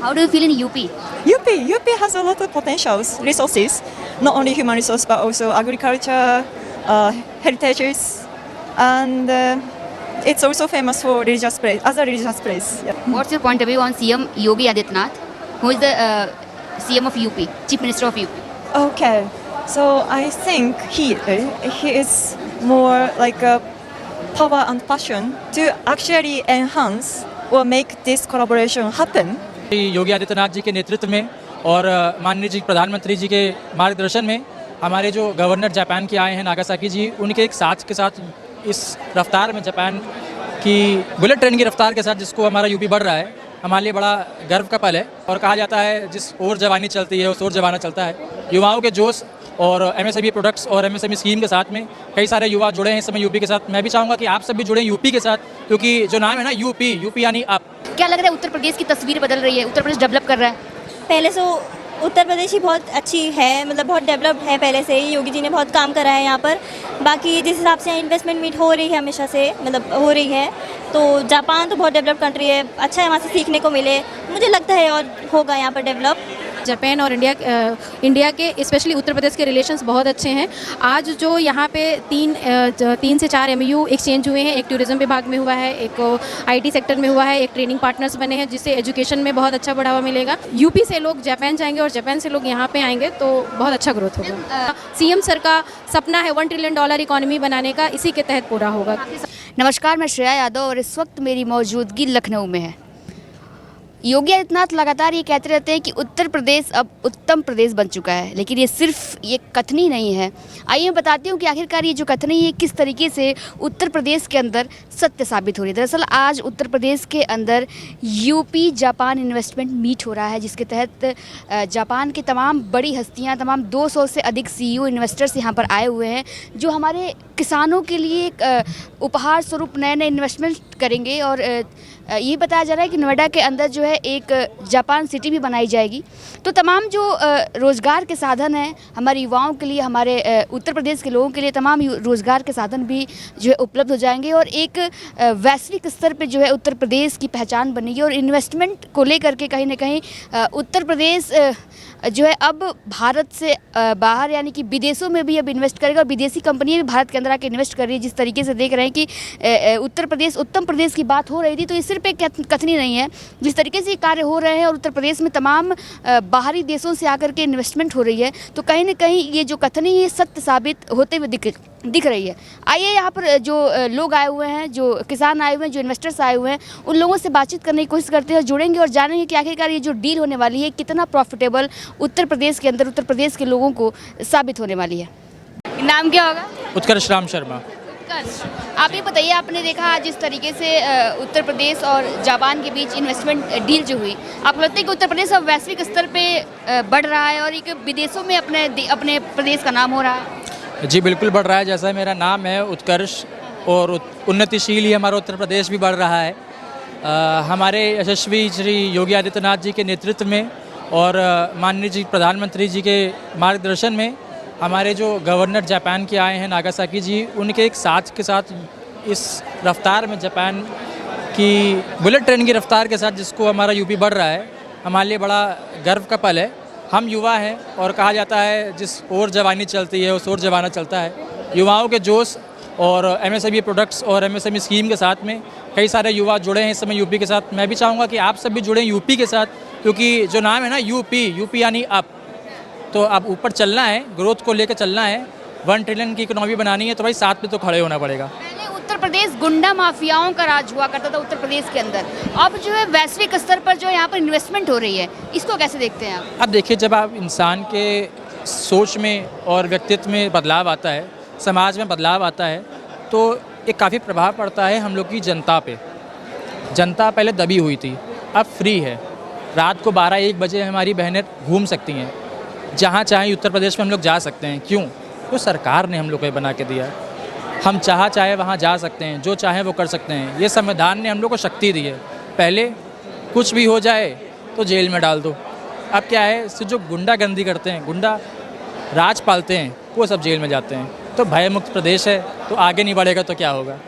How do you feel in UP? UP has a lot of potentials, resources, not only human resource but also agriculture, heritages, and it's also famous for religious place, as a religious place. Yeah. What's your point of view on CM Yogi Adityanath, who is the CM of UP, Chief Minister of UP? Okay, so I think he is more like a power and passion to actually enhance or make this collaboration happen. Yogi Adityanath ji के नेतृत्व में और माननीय जी प्रधानमंत्री जी के मार्गदर्शन में हमारे जो गवर्नर जापान के आए हैं नागासाकी जी, उनके एक साथ के साथ इस रफ्तार में जापान की बुलेट ट्रेन की रफ्तार के साथ जिसको हमारा यूपी बढ़ रहा है, हमारे लिए बड़ा गर्व का पल है। और कहा जाता है जिस ओर जवानी चलती है उस ओर जमाना चलता है। युवाओं के जोश और एमएसएमई प्रोडक्ट्स और एमएसएमई स्कीम के साथ में कई सारे युवा जुड़े हैं इस समय यूपी के साथ। मैं भी चाहूँगा कि आप सब भी जुड़ें यूपी के साथ, क्योंकि जो नाम है ना यूपी यानी आप। क्या लग रहा है उत्तर प्रदेश की तस्वीर बदल रही है, उत्तर प्रदेश डेवलप कर रहा है? पहले से उत्तर प्रदेश ही बहुत अच्छी है, मतलब बहुत डेवलप्ड है पहले से ही। योगी जी ने बहुत काम करा है यहाँ पर। बाकी जिस हिसाब से इन्वेस्टमेंट मीट हो रही है हमेशा से, मतलब हो रही है, तो जापान तो बहुत डेवलप्ड कंट्री है, अच्छा है वहाँ से सीखने को मिले, मुझे लगता है, और होगा यहाँ पर डेवलप। जापान और इंडिया के स्पेशली उत्तर प्रदेश के रिलेशंस बहुत अच्छे हैं। आज जो यहाँ पे 3 से 4 MOU एक्सचेंज हुए हैं, एक टूरिज्म विभाग में हुआ है, एक IT सेक्टर में हुआ है, एक ट्रेनिंग पार्टनर्स बने हैं, जिससे एजुकेशन में बहुत अच्छा बढ़ावा मिलेगा। यूपी से लोग जापान जाएंगे और जापान से लोग यहाँ पे आएंगे तो बहुत अच्छा ग्रोथ होगा। CM सर का सपना है $1 ट्रिलियन इकोनॉमी बनाने का, इसी के तहत पूरा होगा। नमस्कार, मैं श्रेया यादव और इस वक्त मेरी मौजूदगी लखनऊ में है। योगी आदित्यनाथ लगातार ये कहते रहते हैं कि उत्तर प्रदेश अब उत्तम प्रदेश बन चुका है, लेकिन ये सिर्फ ये कथनी नहीं है। आइए मैं बताती हूँ कि आखिरकार ये जो कथनी है किस तरीके से उत्तर प्रदेश के अंदर सत्य साबित हो रही है। दरअसल आज उत्तर प्रदेश के अंदर यूपी जापान इन्वेस्टमेंट मीट हो रहा है, जिसके तहत जापान की तमाम बड़ी हस्तियाँ, तमाम 200 से अधिक CEO इन्वेस्टर्स यहाँ पर आए हुए हैं, जो हमारे किसानों के लिए एक उपहार स्वरूप नए नए इन्वेस्टमेंट करेंगे। और ये बताया जा रहा है कि नोएडा के अंदर जो है एक जापान सिटी भी बनाई जाएगी। तो तमाम जो रोज़गार के साधन हैं हमारे युवाओं के लिए, हमारे उत्तर प्रदेश के लोगों के लिए तमाम रोज़गार के साधन भी जो है उपलब्ध हो जाएंगे और एक वैश्विक स्तर पे जो है उत्तर प्रदेश की पहचान बनेगी। और इन्वेस्टमेंट को लेकर के कहीं ना कहीं उत्तर प्रदेश जो है अब भारत से बाहर यानी कि विदेशों में भी अब इन्वेस्ट करेगा और विदेशी कंपनियां भी भारत के अंदर आके इन्वेस्ट कर रही है। जिस तरीके से देख रहे हैं कि उत्तर प्रदेश उत्तम प्रदेश की बात हो रही थी, तो ये सिर्फ एक कथनी नहीं है। जिस तरीके से ये कार्य हो रहे हैं और उत्तर प्रदेश में तमाम बाहरी देशों से आकर के इन्वेस्टमेंट हो रही है, तो कहीं ना कहीं ये जो कथनी है सत्य साबित होते हुए दिख रही है। आइए यहाँ पर जो लोग आए हुए हैं, जो किसान आए हुए हैं, जो इन्वेस्टर्स आए हुए हैं, उन लोगों से बातचीत करने की कोशिश करते हैं, जुड़ेंगे और जानेंगे कि आखिरकार ये जो डील होने वाली है कितना प्रॉफिटेबल उत्तर प्रदेश के अंदर उत्तर प्रदेश के लोगों को साबित होने वाली है। नाम क्या होगा? उत्कर्ष राम शर्मा। आप ये बताइए, आपने देखा जिस तरीके से उत्तर प्रदेश और जापान के बीच इन्वेस्टमेंट डील जो हुई, आपको लगता है कि उत्तर प्रदेश अब वैश्विक स्तर पे बढ़ रहा है और एक विदेशों में अपने प्रदेश का नाम हो रहा है? जी बिल्कुल बढ़ रहा है। जैसा मेरा नाम है उत्कर्ष और उन्नतिशील ही हमारा उत्तर प्रदेश भी बढ़ रहा है। हमारे यशस्वी श्री योगी आदित्यनाथ जी के नेतृत्व में और माननीय जी प्रधानमंत्री जी के मार्गदर्शन में हमारे जो गवर्नर जापान के आए हैं नागासाकी जी, उनके एक साथ के साथ इस रफ्तार में जापान की बुलेट ट्रेन की रफ्तार के साथ जिसको हमारा यूपी बढ़ रहा है, हमारे लिए बड़ा गर्व का पल है। हम युवा हैं और कहा जाता है जिस ओर जवानी चलती है उस ओर जमाना चलता है। युवाओं के जोश और एमएसएमई प्रोडक्ट्स और एमएसएमई स्कीम के साथ में कई सारे युवा जुड़े हैं इस समय यूपी के साथ। मैं भी चाहूँगा कि आप सब भी जुड़ें यूपी के साथ, क्योंकि जो नाम है ना यूपी यानी आप। तो अब ऊपर चलना है, ग्रोथ को लेकर चलना है, 1 ट्रिलियन की इकोनॉमी बनानी है, तो भाई साथ में तो खड़े होना पड़ेगा। पहले उत्तर प्रदेश गुंडा माफियाओं का राज हुआ करता था उत्तर प्रदेश के अंदर, अब जो है वैश्विक स्तर पर जो यहाँ पर इन्वेस्टमेंट हो रही है, इसको कैसे देखते हैं आप? अब देखिए, जब आप इंसान के सोच में और व्यक्तित्व में बदलाव आता है, समाज में बदलाव आता है, तो एक काफ़ी प्रभाव पड़ता है हम लोग की जनता पे। जनता पहले दबी हुई थी, अब फ्री है। रात को 12-1 बजे हमारी बहनें घूम सकती हैं, जहाँ चाहें उत्तर प्रदेश में हम लोग जा सकते हैं। क्यों? तो सरकार ने हम लोग को बना के दिया। हम चाहे वहाँ जा सकते हैं, जो चाहें वो कर सकते हैं। ये संविधान ने हम लोग को शक्ति दी है। पहले कुछ भी हो जाए तो जेल में डाल दो, अब क्या है, सिर्फ जो गुंडागर्दी करते हैं, गुंडा राज पालते हैं, वो सब जेल में जाते हैं। तो भय मुक्त प्रदेश है, तो आगे नहीं बढ़ेगा तो क्या होगा?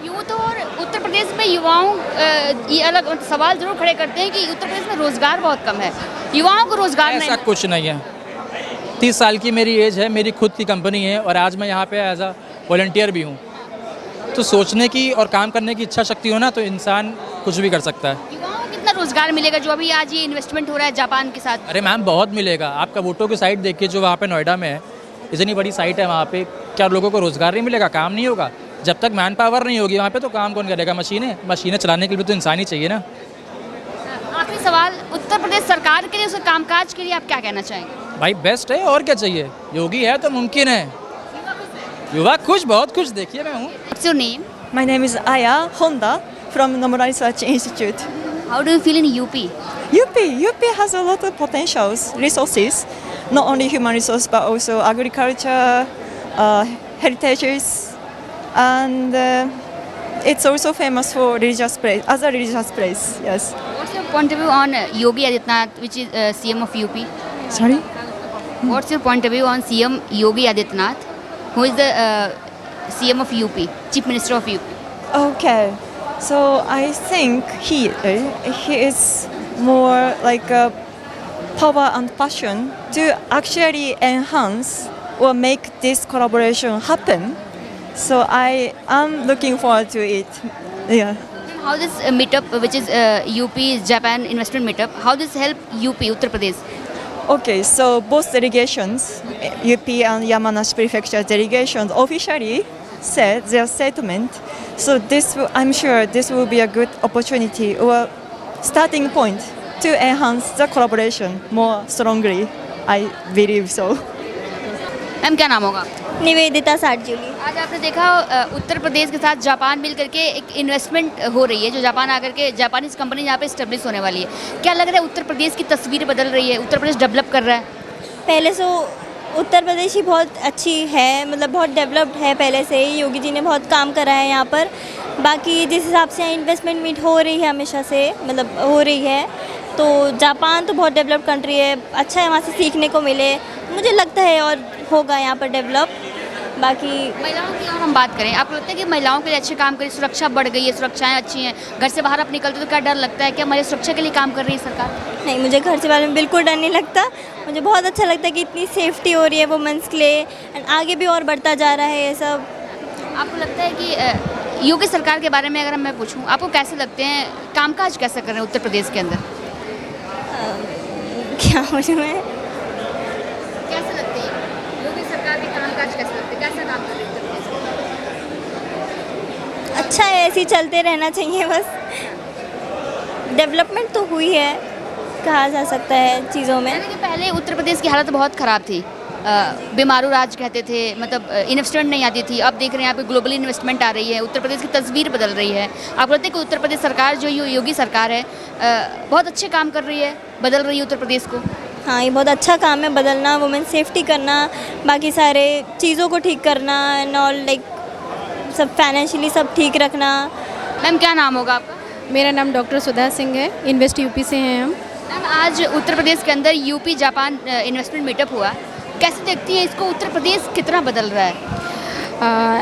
यूथ और उत्तर प्रदेश प्रदेश में युवाओं ये अलग सवाल जरूर खड़े करते हैं कि उत्तर प्रदेश में रोजगार बहुत कम है, युवाओं को रोजगार ऐसा नहीं। कुछ नहीं है। 30 साल की मेरी एज है, मेरी खुद की कंपनी है और आज मैं यहाँ पे एज अ वॉलंटियर भी हूँ। तो सोचने की और काम करने की इच्छा शक्ति हो ना तो इंसान कुछ भी कर सकता है। युवाओं को कितना रोजगार मिलेगा जो अभी आज ये इन्वेस्टमेंट हो रहा है जापान के साथ? अरे मैम बहुत मिलेगा। आपका वोटो की साइट देखिए जो वहाँ पे नोएडा में है, इतनी बड़ी साइट है वहाँ पे, क्या लोगों को रोज़गार नहीं मिलेगा? काम नहीं होगा? जब तक मैन पावर नहीं होगी वहाँ पे तो काम कौन करेगा? मशीनें चलाने के लिए तो इंसान ही चाहिए ना। आखिरी सवाल, उत्तर प्रदेश सरकार के लिए, उसके कामकाज के लिए आप क्या कहना चाहेंगे? भाई बेस्ट है और क्या चाहिए, योगी है तो मुमकिन है। युवा खुश, बहुत खुश। देखिए मैं हूँ। What's your name? My name is Aya Honda from Nomura Research Institute. How do you feel in UP? UP has a lot of potentials, resources, not only human resource but also agriculture, heritages, and it's also famous for religious place, as a religious place. Yes. What's your point of view on Yogi Adityanath, which is CM of UP? Sorry. What's your point of view on CM Yogi Adityanath, who is the CM of UP, Chief Minister of UP? Okay. So I think he is more like a power and passion to actually enhance or make this collaboration happen. So I am looking forward to it. Yeah. How this meetup, which is UP Japan investment meetup, how this help UP Uttar Pradesh? Okay, so both delegations, UP and Yamanashi Prefecture delegations, officially said their statement. So I'm sure this will be a good opportunity or starting point to enhance the collaboration more strongly. I believe so. Ma'am क्या नाम होगा? निवेदिता साटजुली। आज आपने देखा उत्तर प्रदेश के साथ Japan मिल करके एक इन्वेस्टमेंट हो रही है जो जापान आकर के जापानीज कंपनी यहाँ पे इस्टेब्लिश होने वाली है। क्या लग रहा है उत्तर प्रदेश की तस्वीर बदल रही है, उत्तर प्रदेश डेवलप कर रहा है? पहले से उत्तर प्रदेश ही बहुत अच्छी है, मतलब बहुत डेवलप्ड है पहले से ही। योगी जी ने बहुत काम करा है यहाँ पर। बाकी जिस हिसाब से इन्वेस्टमेंट मीट हो रही है हमेशा से, मतलब हो रही है, तो जापान तो बहुत डेवलप्ड कंट्री है, अच्छा है, वहाँ से सीखने को मिले, मुझे लगता है, और होगा यहाँ पर डेवलप। बाकी महिलाओं की और हम बात करें, आपको लगता है कि महिलाओं के लिए अच्छे काम करें, सुरक्षा बढ़ गई है, सुरक्षाएं अच्छी हैं, घर से बाहर आप निकलते तो क्या डर लगता है? क्या हमारी सुरक्षा के लिए काम कर रही है सरकार? नहीं, मुझे घर से बारे में बिल्कुल डर नहीं लगता। मुझे बहुत अच्छा लगता है कि इतनी सेफ्टी हो रही है वुमेंस के लिए, एंड आगे भी और बढ़ता जा रहा है ये सब। आपको लगता है कि योगी सरकार के बारे में अगर मैं पूछूं, आपको कैसे लगते हैं, कामकाज कैसे कर रहे हैं उत्तर प्रदेश के अंदर? क्या बोलूँ मैं? कैसे लगते हैं योगी सरकार के कामकाज कैसे लगते हैं, कैसा काम कर रही है उत्तर प्रदेश में? अच्छा है, ऐसे ही चलते रहना चाहिए बस। डेवलपमेंट तो हुई है, कहा जा सकता है चीज़ों में। यानी कि पहले उत्तर प्रदेश की हालत बहुत ख़राब थी, बीमारू राज कहते थे, मतलब इन्वेस्टमेंट नहीं आती थी। अब देख रहे हैं यहाँ पे ग्लोबली इन्वेस्टमेंट आ रही है, उत्तर प्रदेश की तस्वीर बदल रही है। आप बोलते हैं कि उत्तर प्रदेश सरकार जो योगी सरकार है बहुत अच्छे काम कर रही है, बदल रही है उत्तर प्रदेश को? हाँ, ये बहुत अच्छा काम है, बदलना, वुमेन सेफ्टी करना, बाकी सारे चीज़ों को ठीक करना एंड ऑल, लाइक सब फाइनेंशियली सब ठीक रखना। मैम क्या नाम होगा आपका? मेरा नाम डॉक्टर सुधा सिंह है, इन्वेस्ट यूपी से हैं हम। मैम आज उत्तर प्रदेश के अंदर यूपी जापान इन्वेस्टमेंट मीटअप हुआ, कैसे देखती है इसको? उत्तर प्रदेश कितना बदल रहा है?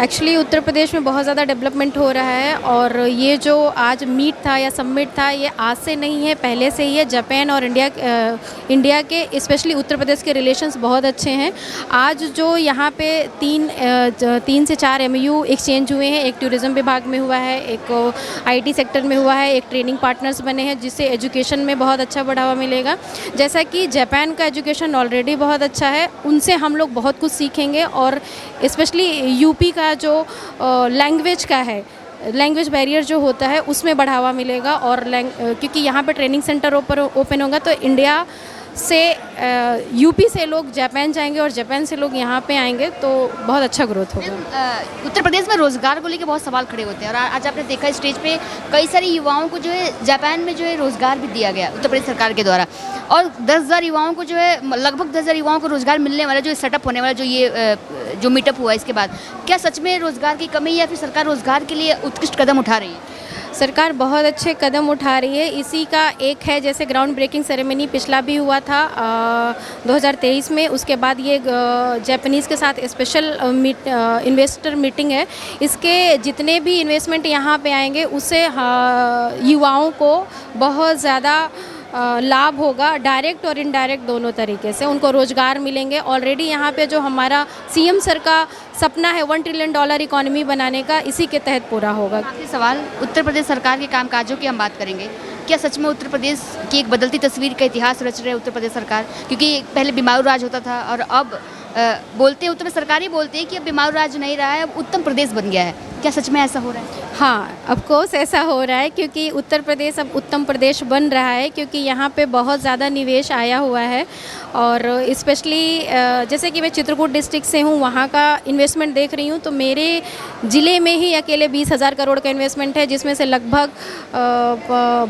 एक्चुअली उत्तर प्रदेश में बहुत ज़्यादा डेवलपमेंट हो रहा है, और ये जो आज मीट था या समिट था, ये आज से नहीं है, पहले से ही है। जापान और इंडिया के स्पेशली उत्तर प्रदेश के रिलेशंस बहुत अच्छे हैं। आज जो यहाँ पे तीन से चार MOU एक्सचेंज हुए हैं, एक टूरिज़्म विभाग में हुआ है, एक IT सेक्टर में हुआ है, एक ट्रेनिंग पार्टनर्स बने हैं, जिससे एजुकेशन में बहुत अच्छा बढ़ावा मिलेगा। जैसा कि जापान का एजुकेशन ऑलरेडी बहुत अच्छा है, उनसे हम लोग बहुत कुछ सीखेंगे, और स्पेशली यूपी का जो लैंग्वेज का है, लैंग्वेज बैरियर जो होता है उसमें बढ़ावा मिलेगा। और क्योंकि यहाँ पे ट्रेनिंग सेंटर ओपन होगा तो इंडिया से यूपी से लोग जापान जाएंगे और जापान से लोग यहाँ पे आएंगे, तो बहुत अच्छा ग्रोथ होगा। उत्तर प्रदेश में रोज़गार को लेकर बहुत सवाल खड़े होते हैं, और आज आपने देखा स्टेज पे कई सारे युवाओं को जो है जापान में जो है रोज़गार भी दिया गया उत्तर प्रदेश सरकार के द्वारा, और 10,000 युवाओं को जो है, लगभग 10,000 युवाओं को रोज़गार मिलने वाला, जो सेटअप होने वाला, जो ये जो मीटअप हुआ इसके बाद, क्या सच में रोज़गार की कमी है या फिर सरकार रोज़गार के लिए उत्कृष्ट कदम उठा रही है? सरकार बहुत अच्छे कदम उठा रही है। इसी का एक है, जैसे ग्राउंड ब्रेकिंग सेरेमनी पिछला भी हुआ था 2023 में। उसके बाद ये जापानीज़ के साथ स्पेशल इन्वेस्टर मीटिंग है। इसके जितने भी इन्वेस्टमेंट यहाँ पे आएंगे उससे युवाओं को बहुत ज़्यादा लाभ होगा, डायरेक्ट और इनडायरेक्ट दोनों तरीके से उनको रोज़गार मिलेंगे। ऑलरेडी यहाँ पे जो हमारा सीएम सर का सपना है $1 ट्रिलियन इकोनॉमी बनाने का, इसी के तहत पूरा होगा। आखिरी सवाल, उत्तर प्रदेश सरकार के कामकाजों की हम बात करेंगे। क्या सच में उत्तर प्रदेश की एक बदलती तस्वीर का इतिहास रच रहे हैं उत्तर प्रदेश सरकार? क्योंकि पहले बिमारू राज होता था और अब बोलते हैं, उत्तर प्रदेश सरकार ही बोलते हैं कि अब बिमारू राज नहीं रहा है, अब उत्तम प्रदेश बन गया है। क्या सच में ऐसा हो रहा है? हाँ, ऑफ कोर्स ऐसा हो रहा है, क्योंकि उत्तर प्रदेश अब उत्तम प्रदेश बन रहा है, क्योंकि यहाँ पे बहुत ज़्यादा निवेश आया हुआ है। और स्पेशली जैसे कि मैं चित्रकूट डिस्ट्रिक्ट से हूँ, वहाँ का इन्वेस्टमेंट देख रही हूँ, तो मेरे ज़िले में ही अकेले 20,000 करोड़ का इन्वेस्टमेंट है, जिसमें से लगभग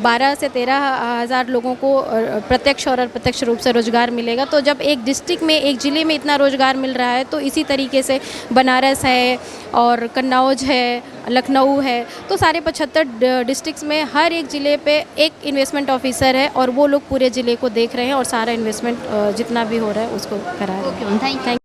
12 से 13,000 लोगों को प्रत्यक्ष और अप्रत्यक्ष रूप से रोज़गार मिलेगा। तो जब एक डिस्ट्रिक्ट में, एक ज़िले में इतना रोज़गार मिल रहा है, तो इसी तरीके से बनारस है और कन्नौज है, लखनऊ है, तो सारे 75 डिस्ट्रिक्ट्स में हर एक ज़िले पे एक इन्वेस्टमेंट ऑफिसर है और वो लोग पूरे ज़िले को देख रहे हैं और सारा इन्वेस्टमेंट जितना भी हो रहा है उसको करा रहे हैं। Okay, thank you.